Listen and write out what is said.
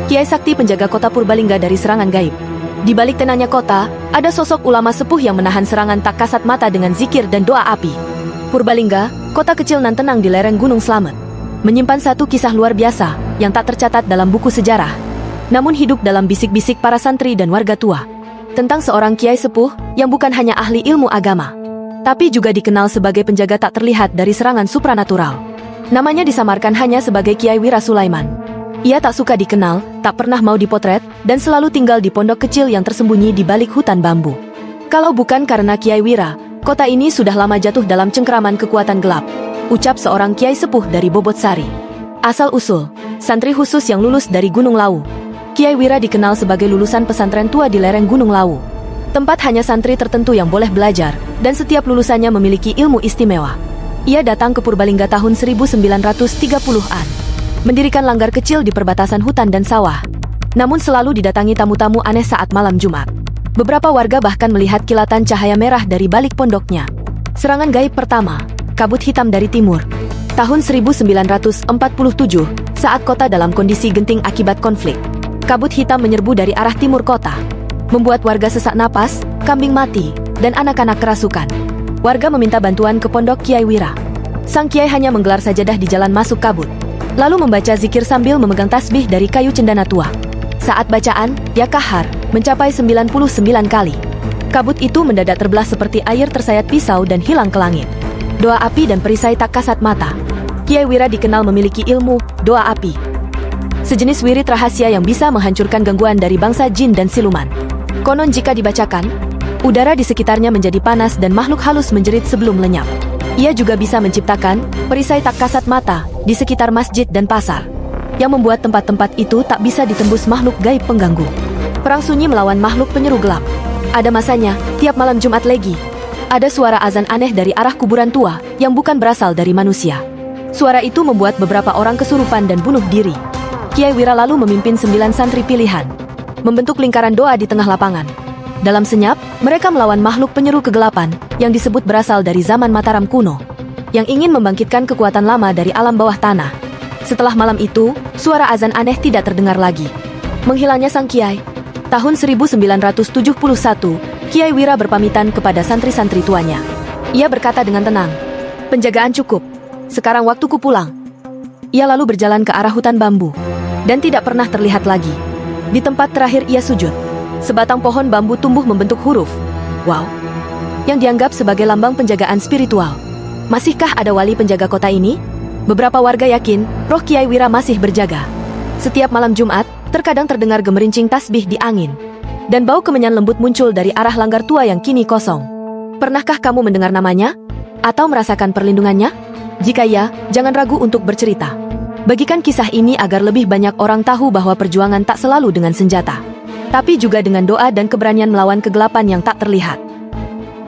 Kiai Sakti penjaga kota Purbalingga dari serangan gaib. Di balik tenangnya kota, ada sosok ulama sepuh yang menahan serangan tak kasat mata dengan zikir dan doa api. Purbalingga, kota kecil nan tenang di lereng Gunung Slamet, menyimpan satu kisah luar biasa yang tak tercatat dalam buku sejarah, namun hidup dalam bisik-bisik para santri dan warga tua. Tentang seorang kiai sepuh yang bukan hanya ahli ilmu agama, tapi juga dikenal sebagai penjaga tak terlihat dari serangan supranatural. Namanya disamarkan hanya sebagai Kiai Wira Sulaiman. Ia tak suka dikenal, tak pernah mau dipotret, dan selalu tinggal di pondok kecil yang tersembunyi di balik hutan bambu. Kalau bukan karena Kiai Wira, kota ini sudah lama jatuh dalam cengkeraman kekuatan gelap, ucap seorang kiai sepuh dari Bobotsari. Asal-usul, santri khusus yang lulus dari Gunung Lawu. Kiai Wira dikenal sebagai lulusan pesantren tua di lereng Gunung Lawu. Tempat hanya santri tertentu yang boleh belajar, dan setiap lulusannya memiliki ilmu istimewa. Ia datang ke Purbalingga tahun 1930-an. Mendirikan langgar kecil di perbatasan hutan dan sawah. Namun selalu didatangi tamu-tamu aneh saat malam Jumat. Beberapa warga bahkan melihat kilatan cahaya merah dari balik pondoknya. Serangan gaib pertama, kabut hitam dari timur. Tahun 1947, saat kota dalam kondisi genting akibat konflik. Kabut hitam menyerbu dari arah timur kota, membuat warga sesak napas, kambing mati, dan anak-anak kerasukan. Warga meminta bantuan ke pondok Kiai Wira. Sang kiai hanya menggelar sajadah di jalan masuk kabut, lalu membaca zikir sambil memegang tasbih dari kayu cendana tua. Saat bacaan, ya kahar, mencapai 99 kali. Kabut itu mendadak terbelah seperti air tersayat pisau dan hilang ke langit. Doa api dan perisai tak kasat mata. Kiai Wira dikenal memiliki ilmu doa api, sejenis wirid rahasia yang bisa menghancurkan gangguan dari bangsa jin dan siluman. Konon jika dibacakan, udara di sekitarnya menjadi panas dan makhluk halus menjerit sebelum lenyap. Ia juga bisa menciptakan perisai tak kasat mata di sekitar masjid dan pasar, yang membuat tempat-tempat itu tak bisa ditembus makhluk gaib pengganggu. Perang sunyi melawan makhluk penyeru gelap. Ada masanya, tiap malam Jumat Legi, ada suara azan aneh dari arah kuburan tua yang bukan berasal dari manusia. Suara itu membuat beberapa orang kesurupan dan bunuh diri. Kiai Wira lalu memimpin 9 santri pilihan, membentuk lingkaran doa di tengah lapangan. Dalam senyap, mereka melawan makhluk penyeru kegelapan yang disebut berasal dari zaman Mataram kuno, yang ingin membangkitkan kekuatan lama dari alam bawah tanah. Setelah malam itu, suara azan aneh tidak terdengar lagi. Menghilangnya sang kiai. Tahun 1971, Kiai Wira berpamitan kepada santri-santri tuanya. Ia berkata dengan tenang, "Penjagaan cukup. Sekarang waktuku pulang." Ia lalu berjalan ke arah hutan bambu, dan tidak pernah terlihat lagi. Di tempat terakhir ia sujud, sebatang pohon bambu tumbuh membentuk huruf "Wow", yang dianggap sebagai lambang penjagaan spiritual. Masihkah ada wali penjaga kota ini? Beberapa warga yakin roh Kiai Wira masih berjaga. Setiap malam Jumat, terkadang terdengar gemerincing tasbih di angin, dan bau kemenyan lembut muncul dari arah langgar tua yang kini kosong. Pernahkah kamu mendengar namanya? Atau merasakan perlindungannya? Jika ya, jangan ragu untuk bercerita. Bagikan kisah ini agar lebih banyak orang tahu bahwa perjuangan tak selalu dengan senjata, tapi juga dengan doa dan keberanian melawan kegelapan yang tak terlihat.